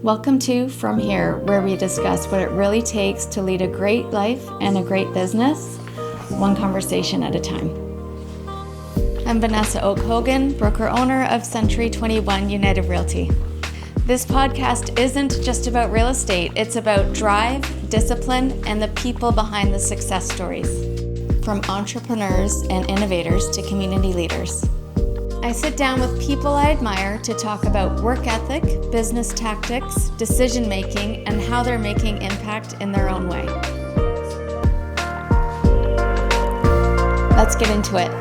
Welcome to From Here, where we discuss what it really takes to lead a great life and a great business, one conversation at a time. I'm Vanessa Oak-Hogan, broker-owner of Century 21 United Realty. This podcast isn't just about real estate, it's about drive, discipline, and the people behind the success stories, from entrepreneurs and innovators to community leaders. I sit down with people I admire to talk about work ethic, business tactics, decision making, and how they're making impact in their own way. Let's get into it.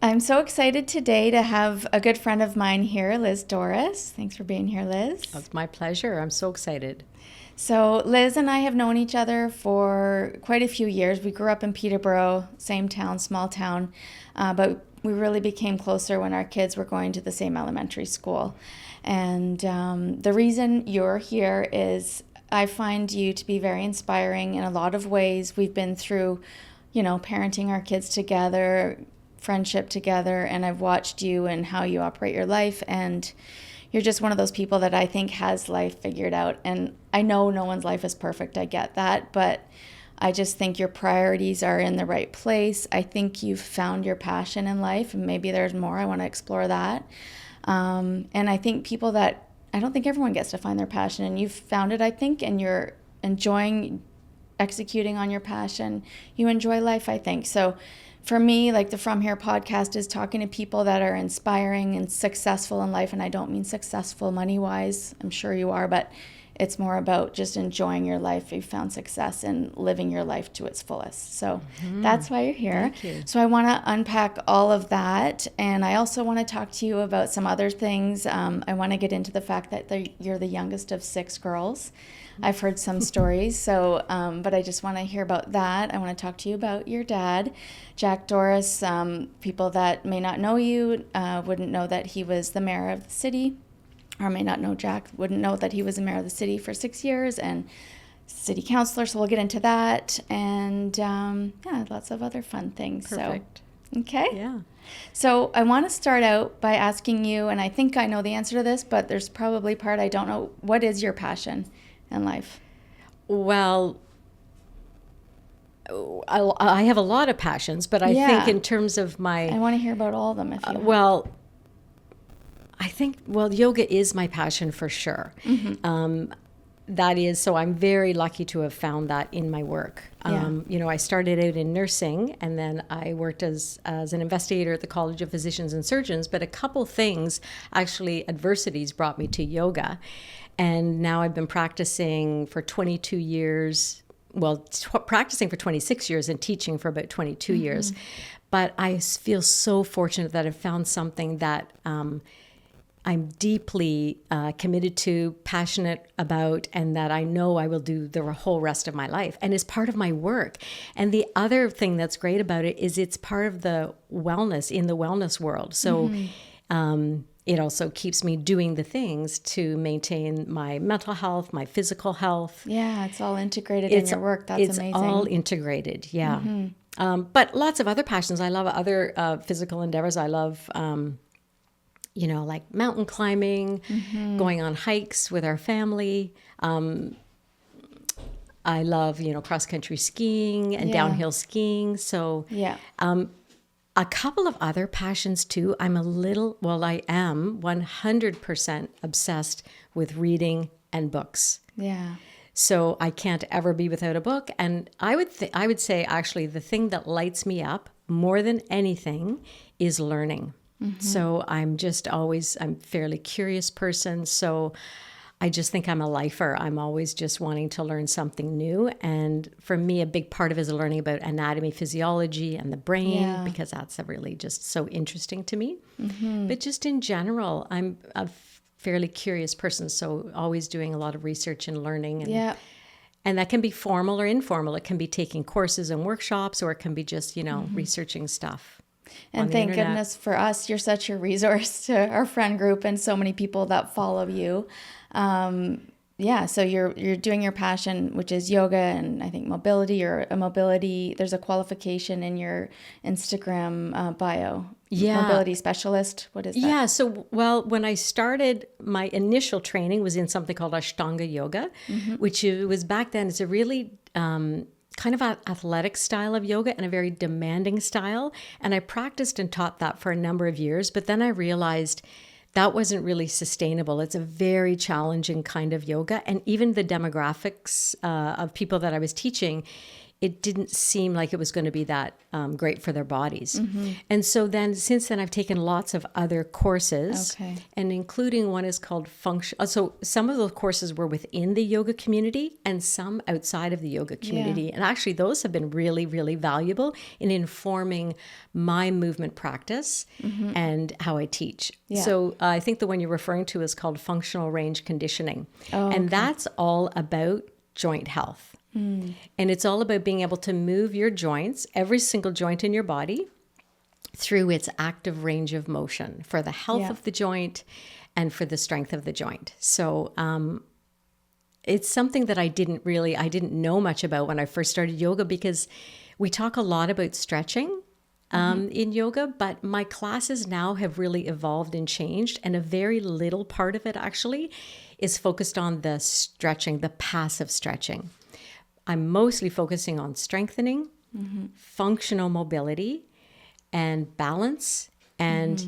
I'm so excited today to have a good friend of mine here, Liz Doris. Thanks for being here, Liz. It's my pleasure. I'm so excited. So Liz and I have known each other for quite a few years. We grew up in Peterborough, same town, small town, but we really became closer when our kids were going to the same elementary school. And the reason you're here is I find you to be very inspiring in a lot of ways. We've been through, parenting our kids together, friendship together, and I've watched you and how you operate your life, and you're just one of those people that I think has life figured out. And I know no one's life is perfect, I get that, but I just think your priorities are in the right place. I think you've found your passion in life, and maybe there's more. I want to explore that. And I think I don't think everyone gets to find their passion, and you've found it, I think, and you're enjoying executing on your passion. You enjoy life, I think. So for me, like the From Here podcast is talking to people that are inspiring and successful in life. And I don't mean successful money-wise. I'm sure you are, but it's more about just enjoying your life. You've found success in living your life to its fullest. So that's why you're here. Thank you. So I want to unpack all of that. And I also want to talk to you about some other things. I want to get into the fact that you're the youngest of 6 girls. I've heard some stories, but I just want to hear about that. I want to talk to you about your dad, Jack Doris. People that may not know you wouldn't know that he was the mayor of the city, or may not know Jack, wouldn't know that he was the mayor of the city for 6 years and city councilor. So we'll get into that and lots of other fun things. Perfect. So, okay. Yeah. So I want to start out by asking you, and I think I know the answer to this, but there's probably part I don't know. What is your passion in life? Well, I have a lot of passions, but I think in terms of I want to hear about all of them if you I think yoga is my passion for sure. Mm-hmm. That is, so I'm very lucky to have found that in my work. I started out in nursing, and then I worked as an investigator at the College of Physicians and Surgeons, but a couple things, adversities brought me to yoga. And now I've been practicing for 22 years, practicing for 26 years and teaching for about 22 years. But I feel so fortunate that I've found something that I'm deeply committed to, passionate about, and that I know I will do the whole rest of my life, and is part of my work. And the other thing that's great about it is it's part of the wellness, in the wellness world. So it also keeps me doing the things to maintain my mental health, my physical health. Yeah, it's all integrated in your work. That's amazing. It's all integrated, yeah. Mm-hmm. But lots of other passions. I love other physical endeavors. I love like mountain climbing, going on hikes with our family. I love, cross-country skiing and downhill skiing. So a couple of other passions too. I am 100% obsessed with reading and books. Yeah. So I can't ever be without a book. And I would say actually the thing that lights me up more than anything is learning. Mm-hmm. So I'm a fairly curious person. So I just think I'm a lifer. I'm always just wanting to learn something new. And for me, a big part of it is learning about anatomy, physiology, and the brain, because that's really just so interesting to me. Mm-hmm. But just in general, I'm a fairly curious person. So always doing a lot of research and learning. And that can be formal or informal. It can be taking courses and workshops, or it can be just, researching stuff. And thank goodness for us, you're such a resource to our friend group and so many people that follow you. so you're doing your passion, which is yoga and I think mobility or a mobility. There's a qualification in your Instagram bio. Yeah. Mobility specialist. What is that? Yeah. So, well, when I started, my initial training was in something called Ashtanga yoga, which it was back then. It's a really kind of an athletic style of yoga and a very demanding style. And I practiced and taught that for a number of years. But then I realized that wasn't really sustainable. It's a very challenging kind of yoga. And even the demographics of people that I was teaching, it didn't seem like it was going to be that great for their bodies. And so then, since then, I've taken lots of other courses, and including one is called function. So some of those courses were within the yoga community and some outside of the yoga community. Yeah. And actually, those have been really, really valuable in informing my movement practice and how I teach. Yeah. So I think the one you're referring to is called functional range conditioning. And that's all about joint health. And it's all about being able to move your joints, every single joint in your body, through its active range of motion for the health of the joint and for the strength of the joint. So it's something that I didn't know much about when I first started yoga, because we talk a lot about stretching in yoga, but my classes now have really evolved and changed. And a very little part of it actually is focused on the stretching, the passive stretching. I'm mostly focusing on strengthening, functional mobility, and balance, and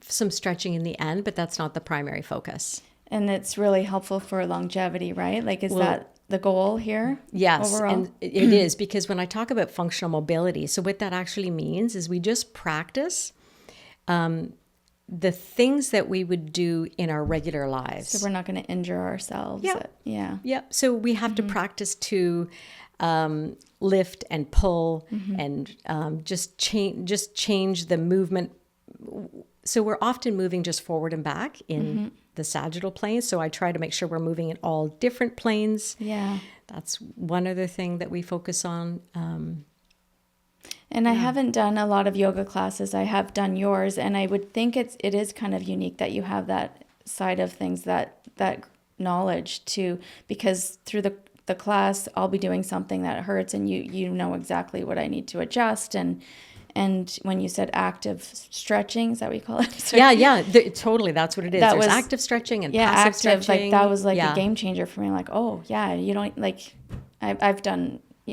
some stretching in the end, but that's not the primary focus. And it's really helpful for longevity, right? Like, is that the goal here? Yes, overall? And it is, because when I talk about functional mobility, so what that actually means is we just practice the things that we would do in our regular lives. So we're not going to injure ourselves. Yeah. So we have to practice to lift and pull and just change the movement. So we're often moving just forward and back in the sagittal plane. So I try to make sure we're moving in all different planes. Yeah. That's one other thing that we focus on. And I haven't done a lot of yoga classes. I have done yours, and I would think it is kind of unique that you have that side of things, that knowledge too, because through the class I'll be doing something that hurts, and you know exactly what I need to adjust. And when you said active stretching, is that what you call it? Yeah, totally. That's what it is. There's active stretching and passive stretching. Like that was like a game changer for me. Like, oh yeah, you don't like.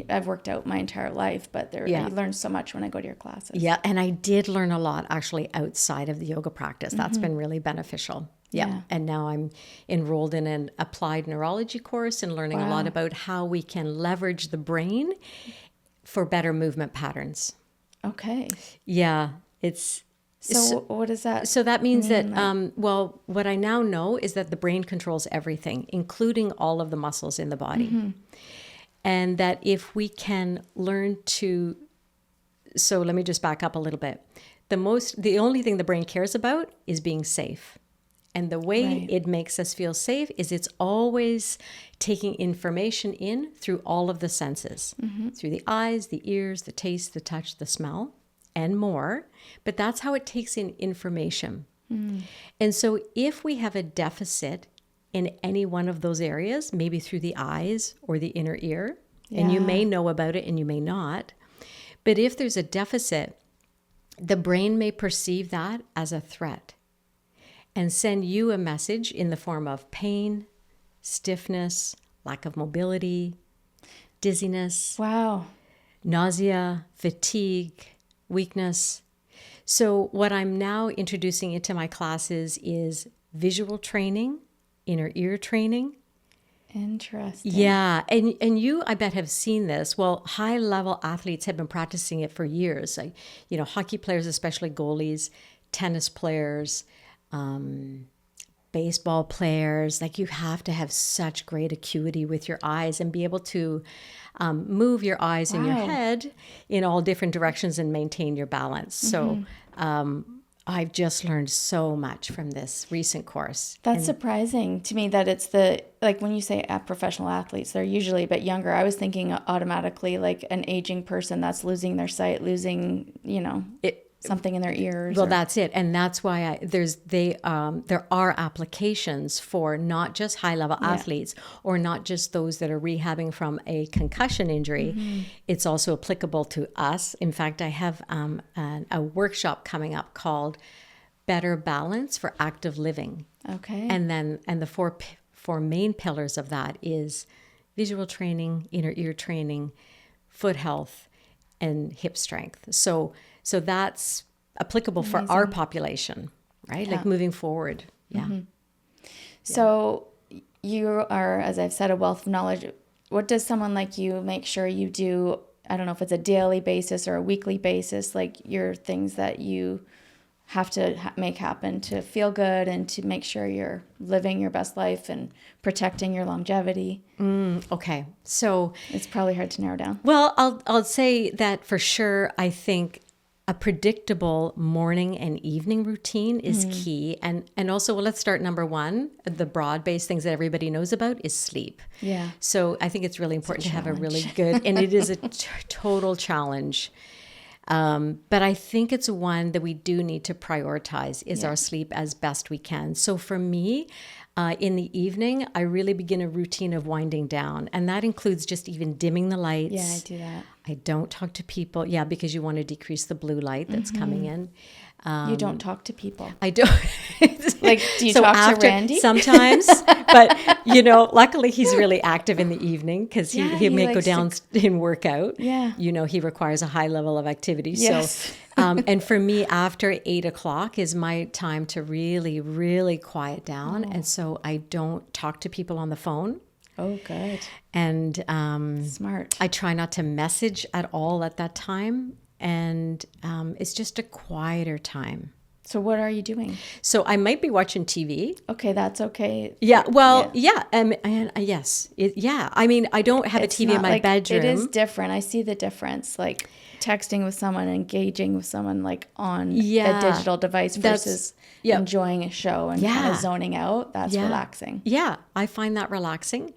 I've worked out my entire life, but I learn so much when I go to your classes. Yeah, and I did learn a lot actually outside of the yoga practice. That's been really beneficial. Yeah. And now I'm enrolled in an applied neurology course and learning a lot about how we can leverage the brain for better movement patterns. Okay. Yeah, So what is that? So that means that, what I now know is that the brain controls everything, including all of the muscles in the body. And that if we can learn to, so let me just back up a little bit. The only thing the brain cares about is being safe. And the way it makes us feel safe is it's always taking information in through all of the senses, through the eyes, the ears, the taste, the touch, the smell, and more. But that's how it takes in information. And so if we have a deficit in any one of those areas, maybe through the eyes or the inner ear, and you may know about it and you may not, but if there's a deficit, the brain may perceive that as a threat and send you a message in the form of pain, stiffness, lack of mobility, dizziness, nausea, fatigue, weakness. So what I'm now introducing into my classes is visual training, inner ear training. Interesting. Yeah. And you, I bet, have seen this. Well, high level athletes have been practicing it for years. Like, hockey players, especially goalies, tennis players, baseball players. Like, you have to have such great acuity with your eyes and be able to move your eyes and your head in all different directions and maintain your balance. So I've just learned so much from this recent course. That's surprising to me that it's when you say professional athletes, they're usually a bit younger. I was thinking automatically like an aging person that's losing their sight, something in their ears. Well, that's it. And that's why there are applications for not just high level athletes or not just those that are rehabbing from a concussion injury. It's also applicable to us. In fact, I have a workshop coming up called Better Balance for Active Living. Okay. And the four main pillars of that is visual training, inner ear training, foot health, and hip strength. So that's applicable for our population, right? Yeah. Like moving forward. Yeah. So you are, as I've said, a wealth of knowledge. What does someone like you make sure you do? I don't know if it's a daily basis or a weekly basis, like your things that you have to make happen to feel good and to make sure you're living your best life and protecting your longevity. Okay. So it's probably hard to narrow down. Well, I'll say that for sure. I think a predictable morning and evening routine is key. And also, well, let's start number one. The broad-based things that everybody knows about is sleep. Yeah. So I think it's really important to have a really good, and it is a total challenge. But I think it's one that we do need to prioritize is our sleep as best we can. So for me, in the evening, I really begin a routine of winding down. And that includes just even dimming the lights. Yeah, I do that. I don't talk to people. Yeah, because you want to decrease the blue light that's coming in. You don't talk to people. I don't. Like, do you talk to Randy? Sometimes, but luckily he's really active in the evening because he may go down and work out. Yeah. He requires a high level of activity. Yes. So, and for me, after 8:00 is my time to really, really quiet down. And so I don't talk to people on the phone. Oh, good. And Smart. I try not to message at all at that time. And it's just a quieter time. So what are you doing? So I might be watching TV. Okay, that's okay. Yeah, well, yeah. Yes. I mean, I don't have a TV in my bedroom. It is different. I see the difference, like texting with someone, engaging with someone like on a digital device versus enjoying a show and kind of zoning out. That's relaxing. Yeah, I find that relaxing.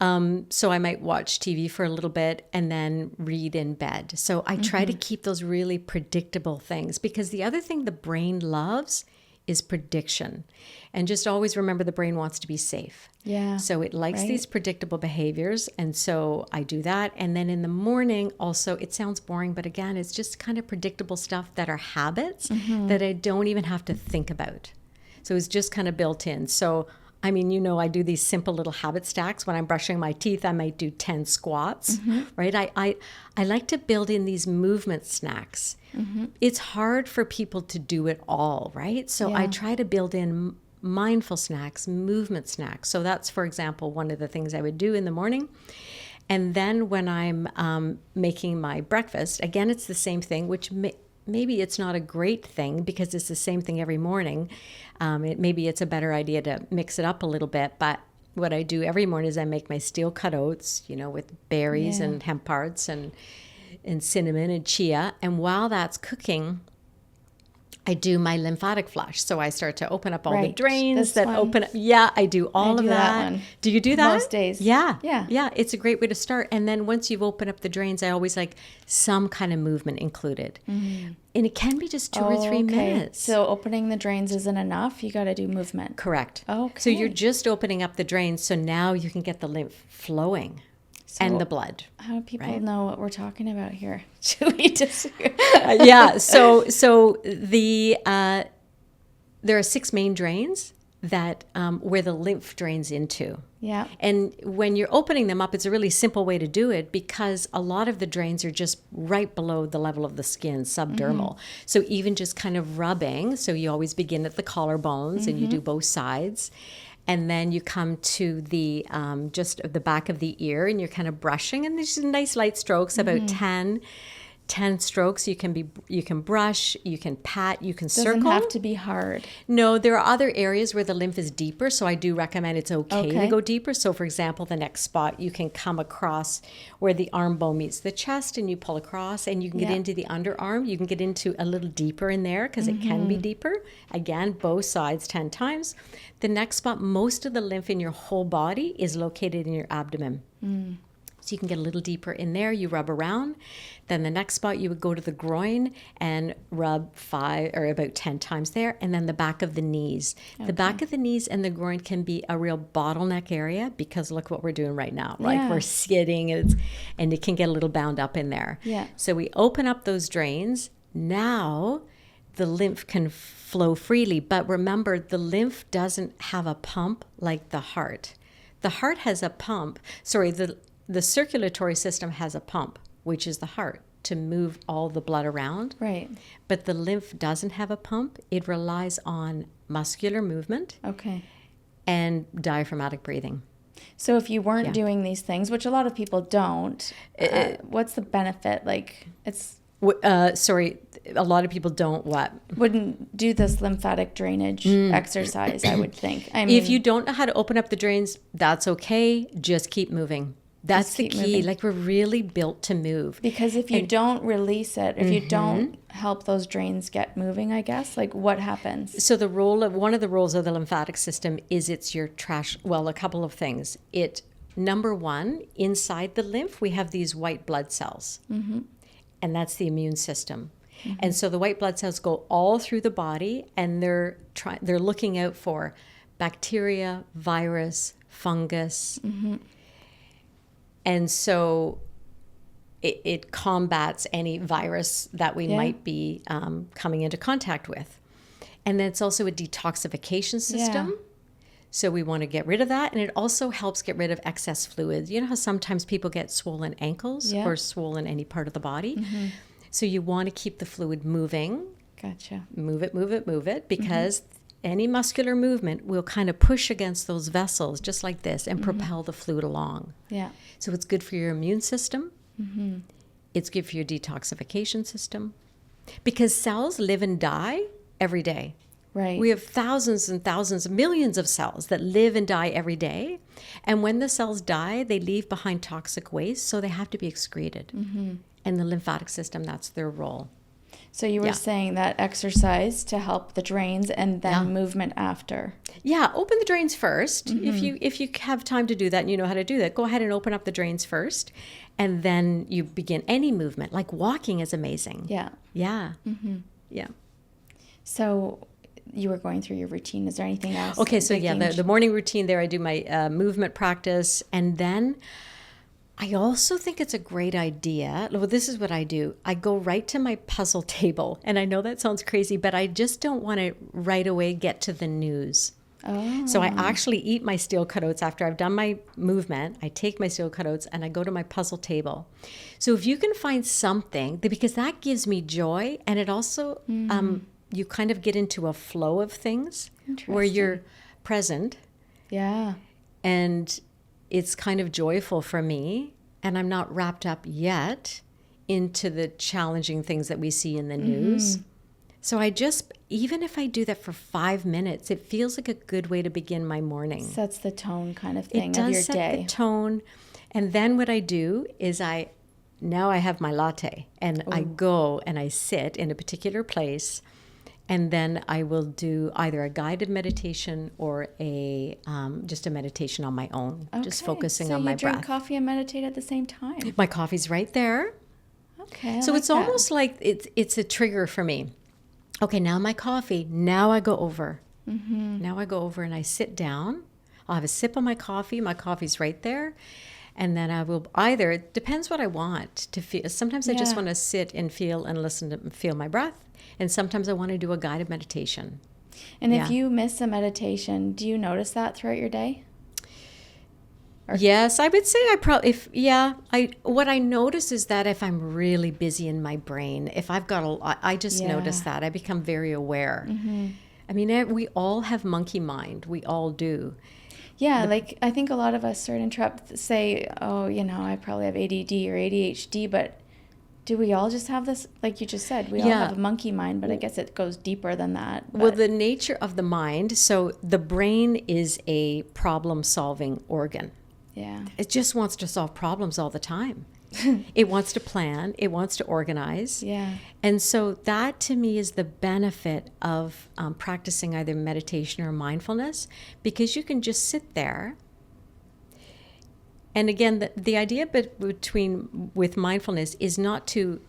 So I might watch TV for a little bit and then read in bed. So I try to keep those really predictable things because the other thing the brain loves is prediction. And just always remember the brain wants to be safe. Yeah. So it likes these predictable behaviors. And so I do that. And then in the morning also, it sounds boring, but again, it's just kind of predictable stuff that are habits that I don't even have to think about. So it's just kind of built in. So I mean, I do these simple little habit stacks. When I'm brushing my teeth, I might do 10 squats, right? I like to build in these movement snacks. It's hard for people to do it all, right? So I try to build in mindful snacks, movement snacks. So that's, for example, one of the things I would do in the morning. And then when I'm making my breakfast, again, it's the same thing, which maybe it's not a great thing because it's the same thing every morning. Maybe it's a better idea to mix it up a little bit. But what I do every morning is I make my steel cut oats, with berries and hemp hearts and cinnamon and chia. And while that's cooking, I do my lymphatic flush. So I start to open up all the drains open up. Yeah, I do all of that. Do you do that? Most days. Yeah. It's a great way to start. And then once you've opened up the drains, I always like some kind of movement included. And it can be just 2 or 3 minutes. So opening the drains isn't enough. You got to do movement. Correct. Okay. So you're just opening up the drains. So now you can get the lymph flowing. And the blood. How do people know what we're talking about here? Should we just? So there are 6 main drains that where the lymph drains into. Yeah. And when you're opening them up, it's a really simple way to do it because a lot of the drains are just right below the level of the skin, subdermal. So even just kind of rubbing. So you always begin at the collarbones and you do both sides. And then you come to the just the back of the ear and you're kind of brushing. And there's nice light strokes, about 10 strokes. You can brush, you can pat, you can circle. Doesn't have to be hard. No, there are other areas where the lymph is deeper. So I do recommend it's okay to go deeper. So for example, the next spot, you can come across where the arm bone meets the chest and you pull across and you can get into the underarm. You can get into a little deeper in there because it can be deeper. Again, both sides 10 times. The next spot, most of the lymph in your whole body is located in your abdomen. So you can get a little deeper in there, you rub around. Then the next spot, you would go to the groin and rub 5 or about 10 times there. And then the back of the knees. Okay. The back of the knees and the groin can be a real bottleneck area because look what we're doing right now. Like we're sitting and it can get a little bound up in there. Yeah. So we open up those drains. Now the lymph can flow freely. But remember, the lymph doesn't have a pump like the heart. The heart has a pump. The circulatory system has a pump, which is the heart, to move all the blood around. Right. But the lymph doesn't have a pump. It relies on muscular movement. Okay. And diaphragmatic breathing. So if you weren't doing these things, which a lot of people don't, what's the benefit? Like a lot of people don't what? Wouldn't do this lymphatic drainage exercise, I would think. I mean, if you don't know how to open up the drains, that's okay. Just keep moving. That's the key. Moving. Like we're really built to move. Because if you don't release it, if you don't help those drains get moving, I guess, like what happens? So one of the roles of the lymphatic system is it's your trash. Well, a couple of things. Number one, inside the lymph, we have these white blood cells. Mm-hmm. And that's the immune system. Mm-hmm. And so the white blood cells go all through the body and they're looking out for bacteria, virus, fungus. Mm-hmm. And so it combats any virus that we might be coming into contact with. And then it's also a detoxification system. Yeah. So we want to get rid of that. And it also helps get rid of excess fluids. You know how sometimes people get swollen ankles or swollen any part of the body? Mm-hmm. So you want to keep the fluid moving. Gotcha. Move it, because any muscular movement will kind of push against those vessels just like this and propel the fluid along. Yeah. So it's good for your immune system. Mm-hmm. It's good for your detoxification system because cells live and die every day. Right. We have thousands and thousands, millions of cells that live and die every day. And when the cells die, they leave behind toxic waste, so they have to be excreted. Mm-hmm. And the lymphatic system, that's their role. So you were saying that exercise to help the drains and then movement after. Yeah, open the drains first. Mm-hmm. If you have time to do that and you know how to do that, go ahead and open up the drains first. And then you begin any movement. Like walking is amazing. Yeah. Yeah. Mm-hmm. Yeah. So you were going through your routine. Is there anything else? Okay, so the morning routine there, I do my movement practice. And then I also think it's a great idea. Well, this is what I do. I go right to my puzzle table. And I know that sounds crazy, but I just don't want to right away get to the news. Oh. So I actually eat my steel cutouts after I've done my movement. I take my steel cutouts and I go to my puzzle table. So if you can find something, because that gives me joy, and it also, you kind of get into a flow of things where you're present. Yeah. And it's kind of joyful for me, and I'm not wrapped up yet into the challenging things that we see in the news. So even if I do that for 5 minutes, it feels like a good way to begin my morning. Sets the tone kind of thing of your day. It does set the tone. And then what I do is now I have my latte, and I go and I sit in a particular place. And then I will do either a guided meditation or just a meditation on my own, just focusing on my breath. So you drink coffee and meditate at the same time? My coffee's right there. Okay. So it's almost like it's a trigger for me. Okay, now my coffee. Now I go over. Mm-hmm. Now I go over and I sit down. I'll have a sip of my coffee. My coffee's right there. And then I will it depends what I want to feel. Sometimes I just want to sit and feel and listen to feel my breath. And sometimes I want to do a guided meditation. And if you miss a meditation, do you notice that throughout your day? Yes, I would say what I notice is that if I'm really busy in my brain, if I've got I just notice that. I become very aware. Mm-hmm. I mean, we all have monkey mind. We all do. Yeah, I think a lot of us say, I probably have ADD or ADHD, but do we all just have this, like you just said, we all have a monkey mind, but I guess it goes deeper than that. But. Well, the nature of the mind, so the brain is a problem-solving organ. Yeah. It just wants to solve problems all the time. It wants to plan. It wants to organize. Yeah. And so that, to me, is the benefit of practicing either meditation or mindfulness, because you can just sit there And again, the idea with mindfulness is not to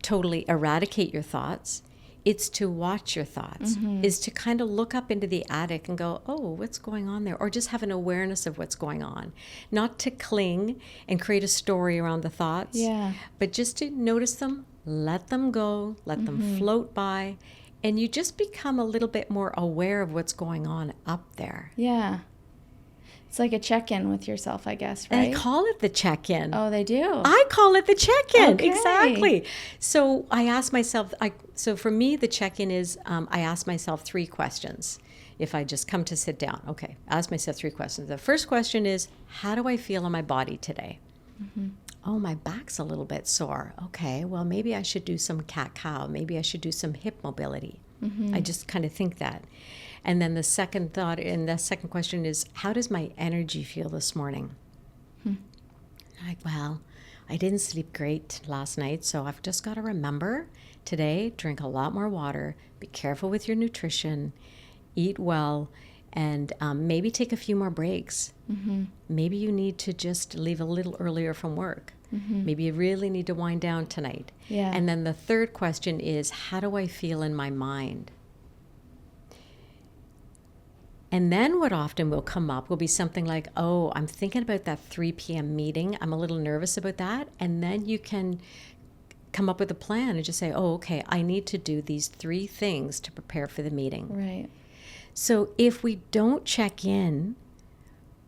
totally eradicate your thoughts. It's to watch your thoughts, is to kind of look up into the attic and go, oh, what's going on there? Or just have an awareness of what's going on. Not to cling and create a story around the thoughts, but just to notice them, let them go, let them float by, and you just become a little bit more aware of what's going on up there. Yeah. It's like a check-in with yourself, I guess, right? And I call it the check-in. Oh, they do? I call it the check-in. Okay. Exactly. So I ask myself, so for me, the check-in is I ask myself 3 questions. If I just come to sit down, okay, ask myself 3 questions. The first question is, how do I feel in my body today? Oh, my back's a little bit sore. Okay, well, maybe I should do some cat-cow. Maybe I should do some hip mobility. I just kind of think that. And then the second thought and the second question is, how does my energy feel this morning? Like, well, I didn't sleep great last night, so I've just got to remember today, drink a lot more water, be careful with your nutrition, eat well, and maybe take a few more breaks. Maybe you need to just leave a little earlier from work. Maybe you really need to wind down tonight. Yeah. And then the third question is, how do I feel in my mind? And then what often will come up will be something like, oh, I'm thinking about that 3 p.m. meeting. I'm a little nervous about that. And then you can come up with a plan and just say, oh, okay, I need to do these 3 things to prepare for the meeting. Right. So if we don't check in,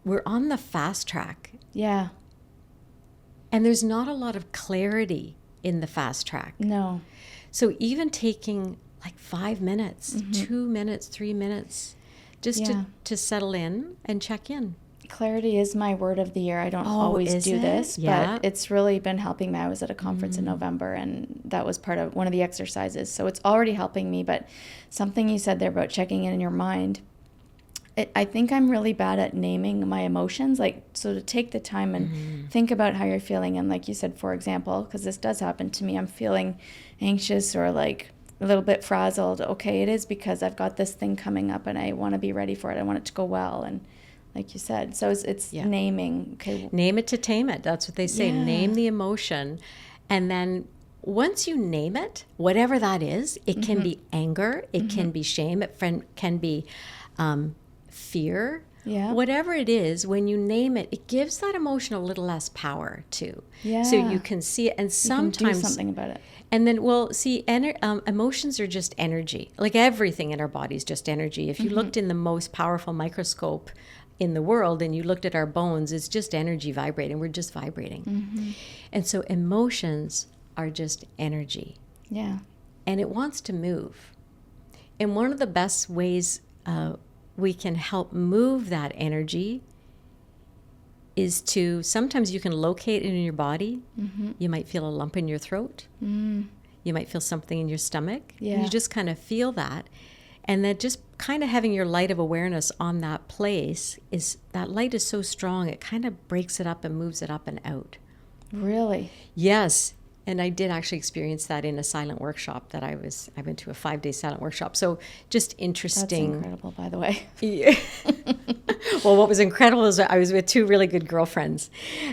we're on the fast track. Yeah. And there's not a lot of clarity in the fast track. No. So even taking like 5 minutes, 2 minutes, 3 minutes, just to settle in and check in. Clarity is my word of the year. I don't always do this, but it's really been helping me. I was at a conference in November, and that was part of one of the exercises. So it's already helping me, but something you said there about checking in your mind, I think I'm really bad at naming my emotions. So to take the time and think about how you're feeling. And like you said, for example, because this does happen to me, I'm feeling anxious or like a little bit frazzled. Okay, it is because I've got this thing coming up and I want to be ready for it. I want it to go well. And like you said, so it's naming. Okay. Name it to tame it. That's what they say. Yeah. Name the emotion. And then once you name it, whatever that is, it can be anger, it can be shame, it can be fear. Yeah. Whatever it is, when you name it, it gives that emotion a little less power too. Yeah. So you can see it, and sometimes you can do something about it. And then, emotions are just energy. Like everything in our body is just energy. If you looked in the most powerful microscope in the world and you looked at our bones, it's just energy vibrating. We're just vibrating. And so emotions are just energy. Yeah. And it wants to move. And one of the best ways we can help move that energy is to, sometimes you can locate it in your body. You might feel a lump in your throat. You might feel something in your stomach. Yeah. You just kind of feel that. And then just kind of having your light of awareness on that place, that light is so strong, it kind of breaks it up and moves it up and out. Really? Yes. And I did actually experience that in a silent workshop that I went to a 5-day silent workshop. So just interesting. That's incredible, by the way. Yeah. Well, what was incredible is I was with 2 really good girlfriends,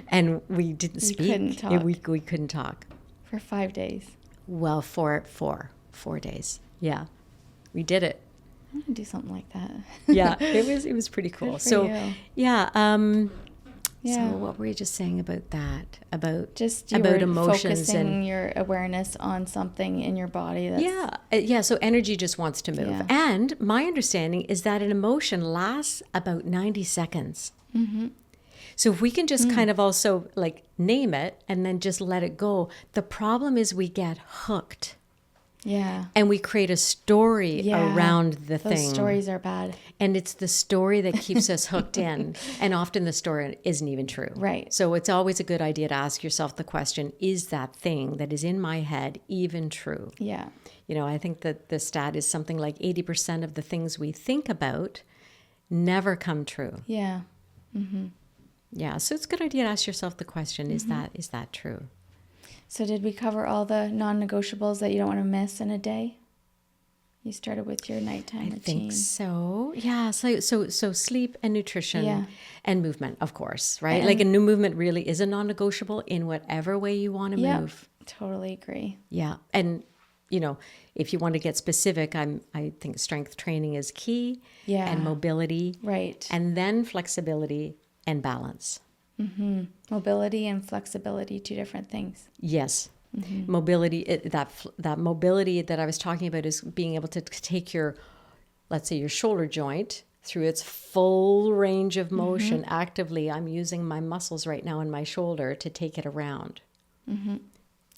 and we didn't speak. Couldn't talk. We couldn't talk. For 5 days. Well, for 4 days. Yeah. We did it. I'm gonna do something like that. Yeah. It was pretty cool. Good for So you. yeah. Yeah. So what were you just saying about that? About emotions, emotions and your awareness on something in your body. That's, So energy just wants to move. Yeah. And my understanding is that an emotion lasts about 90 seconds. So if we can just kind of also like name it and then just let it go. The problem is we get hooked. Yeah. And we create a story around the thing. Those stories are bad. And it's the story that keeps us hooked in. And often the story isn't even true. Right. So it's always a good idea to ask yourself the question, is that thing that is in my head even true? Yeah. You know, I think that the stat is something like 80% of the things we think about never come true. Yeah. Yeah. So it's a good idea to ask yourself the question, is that true? So did we cover all the non-negotiables that you don't want to miss in a day? You started with your nighttime routine. I think so. Yeah. So sleep and nutrition and movement, of course, right? Like a new movement really is a non-negotiable in whatever way you want to move. Totally agree. Yeah. And, if you want to get specific, I think strength training is key. Yeah. And mobility. Right. And then flexibility and balance. Mm-hmm. Mobility and flexibility, two different things. Yes. Mm-hmm. Mobility, that mobility that I was talking about is being able to take let's say your shoulder joint through its full range of motion. Actively, I'm using my muscles right now in my shoulder to take it around. Mm-hmm.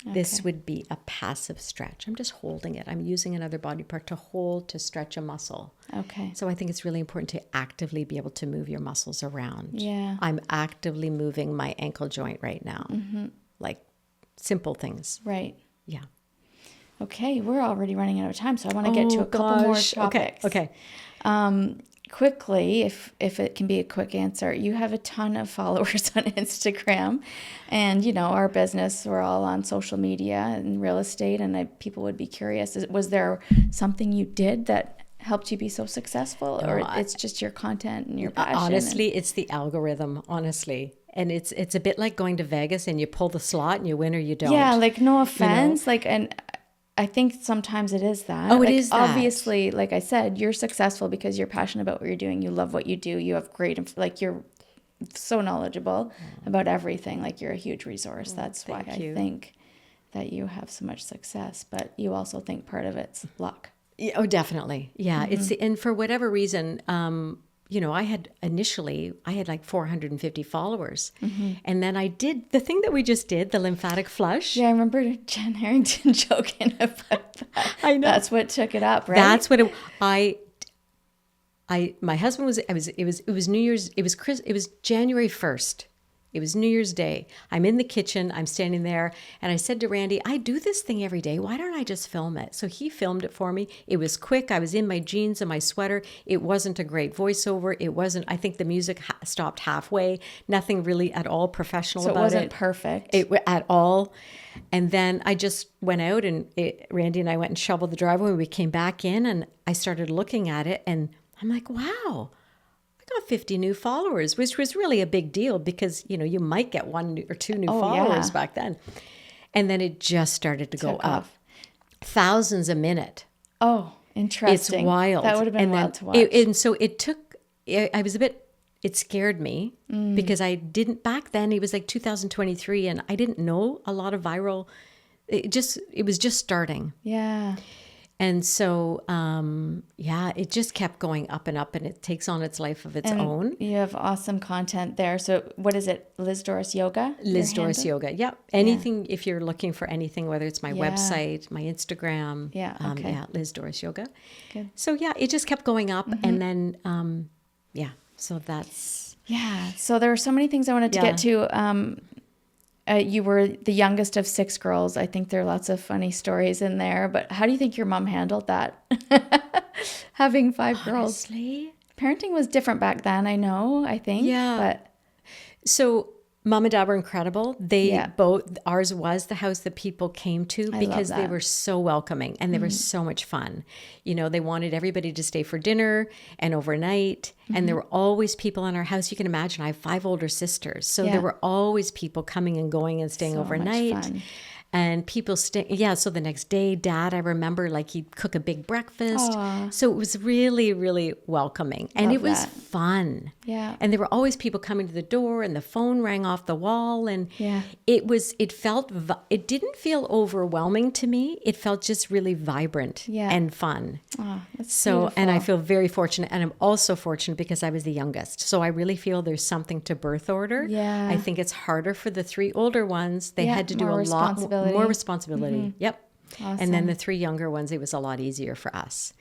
Okay. This would be a passive stretch. I'm just holding it. I'm using another body part to stretch a muscle. Okay. So I think it's really important to actively be able to move your muscles around. Yeah. I'm actively moving my ankle joint right now. Mm-hmm. Like simple things. Right. Yeah. Okay. We're already running out of time, so I want to get to a couple more topics. Okay. Quickly, if it can be a quick answer, you have a ton of followers on Instagram, and our business, we're all on social media and real estate, and people would be curious, was there something you did that helped you be so successful, or it's just your content and your passion? Honestly, it's the algorithm, honestly. And it's a bit like going to Vegas and you pull the slot and you win or you don't. Yeah, like no offense, and I think sometimes it is that. Oh, it is that. Obviously, like I said, you're successful because you're passionate about what you're doing. You love what you do. You have great, you're so knowledgeable about everything. Like you're a huge resource. That's why I think that you have so much success. But you also think part of it's luck. Yeah, oh, definitely. Yeah. Mm-hmm. And for whatever reason, I had like 450 followers. Mm-hmm. And then I did the thing that we just did, the lymphatic flush. Yeah, I remember Jen Harrington joking about that. I know. That's what took it up, right? That's what my husband was, it was New Year's, it was January 1st. It was New Year's Day. I'm in the kitchen. I'm standing there. And I said to Randy, I do this thing every day. Why don't I just film it? So he filmed it for me. It was quick. I was in my jeans and my sweater. It wasn't a great voiceover. I think the music stopped halfway. Nothing really at all professional about it. So it wasn't perfect. At all. And then I just went out and Randy and I went and shoveled the driveway. We came back in and I started looking at it and I'm like, wow. I got 50 new followers, which was really a big deal because, you might get 1 or 2 new followers back then. And then it just started to go up. Thousands a minute. Oh, interesting. It's wild. That would have been wild to watch. And so it scared me because I didn't, back then, it was like 2023 and I didn't know a lot of viral, it was just starting. Yeah. And so, it just kept going up and up and it takes on its life of its own. You have awesome content there. So what is it? Liz Doris Yoga? Liz Doris Yoga. Yep. Anything, if you're looking for anything, whether it's my website, my Instagram. Yeah. Okay. Liz Doris Yoga. Good. So it just kept going up. And then, so that's. Yeah. So there were so many things I wanted to get to. You were the youngest of 6 girls. I think there are lots of funny stories in there. But how do you think your mom handled that? Having 5 girls. Honestly, parenting was different back then, I think. Yeah. But so Mom and Dad were incredible. Ours was the house that people came to because they were so welcoming and they were so much fun. They wanted everybody to stay for dinner and overnight. And there were always people in our house. You can imagine I have 5 older sisters. So there were always people coming and going and staying overnight. Much fun. And people so the next day, Dad, I remember he'd cook a big breakfast. Aww. So it was really, really welcoming. And it was fun. Yeah. And there were always people coming to the door and the phone rang off the wall. And it didn't feel overwhelming to me. It felt just really vibrant and fun. Oh, that's so, beautiful. And I feel very fortunate. And I'm also fortunate because I was the youngest. So I really feel there's something to birth order. Yeah. I think it's harder for the 3 older ones. They had to do a lot more responsibility. Mm-hmm. Yep. Awesome. And then the 3 younger ones, it was a lot easier for us.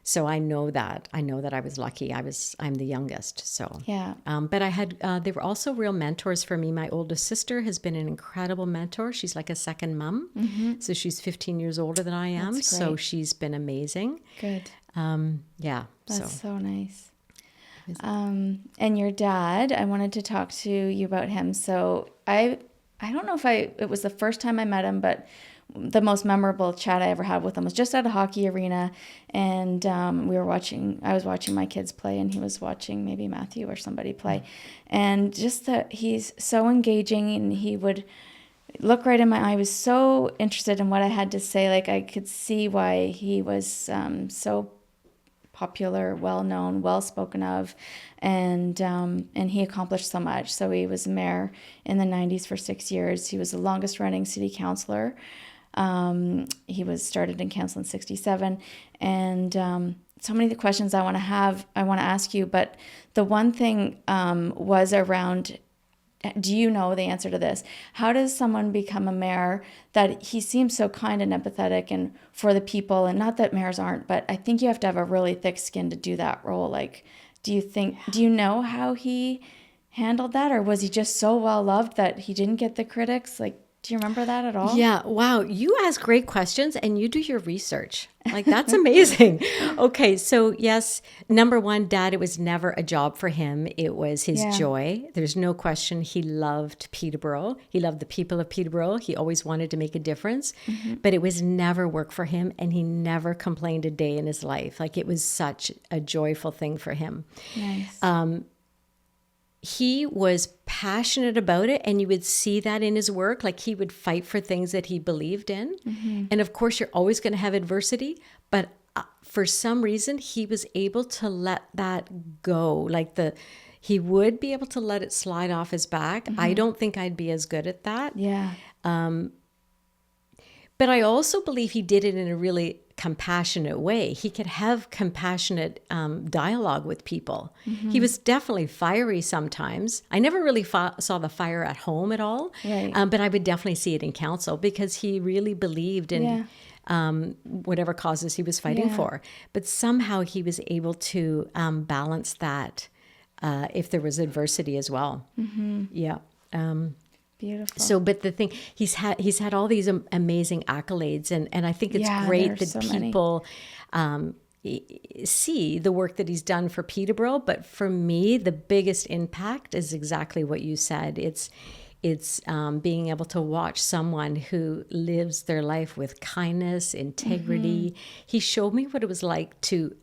So I know that I was lucky. I'm the youngest. So but I had they were also real mentors for me. My oldest sister has been an incredible mentor. She's like a second mom. Mm-hmm. So she's 15 years older than I am. So she's been amazing. Good. That's so nice. And your dad, I wanted to talk to you about him. So I don't know if it was the first time I met him, but the most memorable chat I ever had with him was just at a hockey arena, and I was watching my kids play, and he was watching maybe Matthew or somebody play, and just that he's so engaging, and he would look right in my eye. I was so interested in what I had to say. Like, I could see why he was so popular, well-known, well-spoken of, and he accomplished so much. So he was mayor in the 90s for 6 years. He was the longest-running city councillor. He was started in council in 67, and so many of the questions I want to ask you, but the one thing was around, do you know the answer to this? How does someone become a mayor that he seems so kind and empathetic and for the people? And not that mayors aren't, but I think you have to have a really thick skin to do that role. Like, do you know how he handled that? Or was he just so well loved that he didn't get the critics? Like, do you remember that at all? Yeah. Wow. You ask great questions and you do your research. Like, that's amazing. Okay. So yes, number one, Dad, it was never a job for him. It was his joy. There's no question. He loved Peterborough. He loved the people of Peterborough. He always wanted to make a difference, but it was never work for him. And he never complained a day in his life. Like, it was such a joyful thing for him. Nice. He was passionate about it, and you would see that in his work. Like, he would fight for things that he believed in. And of course, you're always going to have adversity, but for some reason, he was able to let that go. Like, he would be able to let it slide off his back. I don't think I'd be as good at that. Yeah. But I also believe he did it in a really compassionate way. He could have compassionate dialogue with people. He was definitely fiery sometimes. I never really saw the fire at home at all, Right. But I would definitely see it in council because he really believed in whatever causes he was fighting for. But somehow he was able to balance that if there was adversity as well. Yeah. Beautiful. So, but the thing, he's had all these amazing accolades, and I think it's great that so people see the work that he's done for Peterborough. But for me, the biggest impact is exactly what you said. It's being able to watch someone who lives their life with kindness, integrity. He showed me what it was like to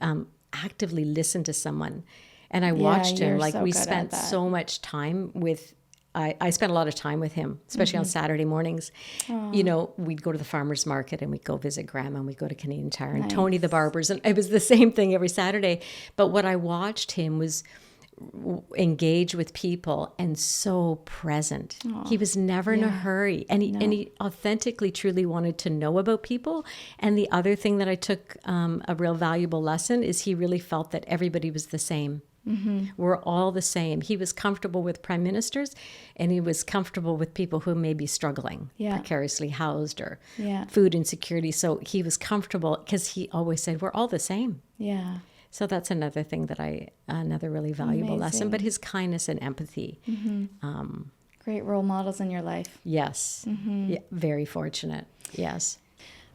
actively listen to someone, and I watched him. Like, we spent so much time with. I spent a lot of time with him, especially on Saturday mornings. Aww. You know, we'd go to the farmer's market and we'd go visit Grandma, and we'd go to Canadian Tire and Tony the Barber's. And it was the same thing every Saturday. But what I watched him was engage with people and so present. Aww. He was never in a hurry. And he authentically, truly wanted to know about people. And the other thing that I took a real valuable lesson is he really felt that everybody was the same. We're all the same. He was comfortable with prime ministers, and he was comfortable with people who may be struggling, precariously housed or food insecurity. So he was comfortable because he always said, we're all the same. Yeah. So that's another thing that another really valuable lesson, but his kindness and empathy. Great role models in your life. Yes. Yeah, very fortunate. Yes.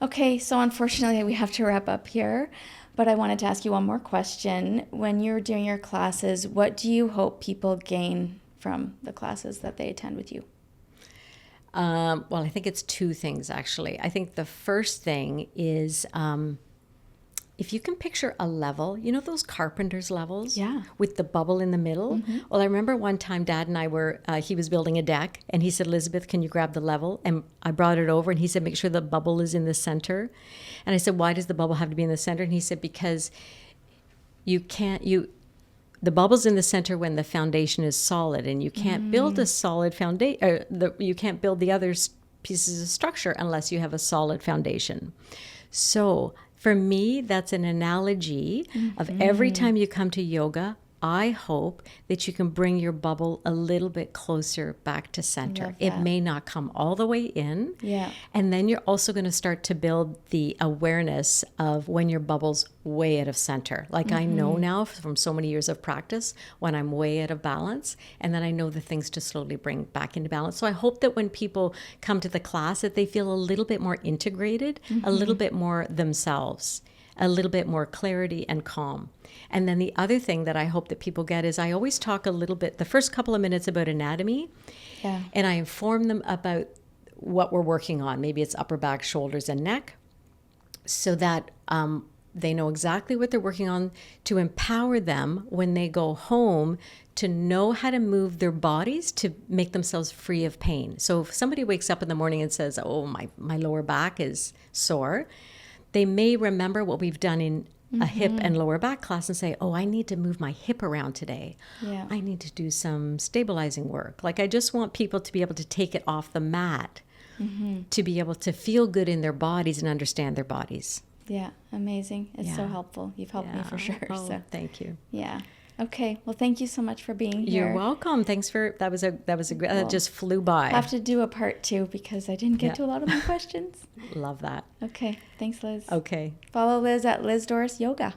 Okay, so unfortunately we have to wrap up here, but I wanted to ask you one more question. When you're doing your classes, what do you hope people gain from the classes that they attend with you? Well, I think it's two things, actually. I think the first thing is if you can picture a level, you know those carpenter's levels? Yeah. With the bubble in the middle? Well, I remember one time Dad and I were, he was building a deck, and he said, Elizabeth, can you grab the level? And I brought it over, and he said, make sure the bubble is in the center. And I said, why does the bubble have to be in the center? And he said, because the bubble's in the center when the foundation is solid, and you can't build a solid foundation, you can't build the other pieces of structure unless you have a solid foundation. So for me, that's an analogy of every time you come to yoga, I hope that you can bring your bubble a little bit closer back to center. It may not come all the way in. Yeah. And then you're also going to start to build the awareness of when your bubble's way out of center. Like I know now from so many years of practice when I'm way out of balance, and then I know the things to slowly bring back into balance. So I hope that when people come to the class that they feel a little bit more integrated, a little bit more themselves, a little bit more clarity and calm. And then the other thing that I hope that people get is I always talk a little bit, the first couple of minutes about anatomy, and I inform them about what we're working on. Maybe it's upper back, shoulders, and neck, so that they know exactly what they're working on, to empower them when they go home to know how to move their bodies to make themselves free of pain. So if somebody wakes up in the morning and says, oh, my lower back is sore, they may remember what we've done in a hip and lower back class and say, oh, I need to move my hip around today. Yeah. I need to do some stabilizing work. Like, I just want people to be able to take it off the mat, to be able to feel good in their bodies and understand their bodies. Yeah, amazing. It's so helpful. You've helped me for sure. Oh, so thank you. yeah. Okay. Well, thank you so much for being here. You're welcome. Thanks for that was a great, that just flew by. I have to do a part 2 because I didn't get to a lot of my questions. Love that. Okay. Thanks, Liz. Okay. Follow Liz at Liz Doris Yoga.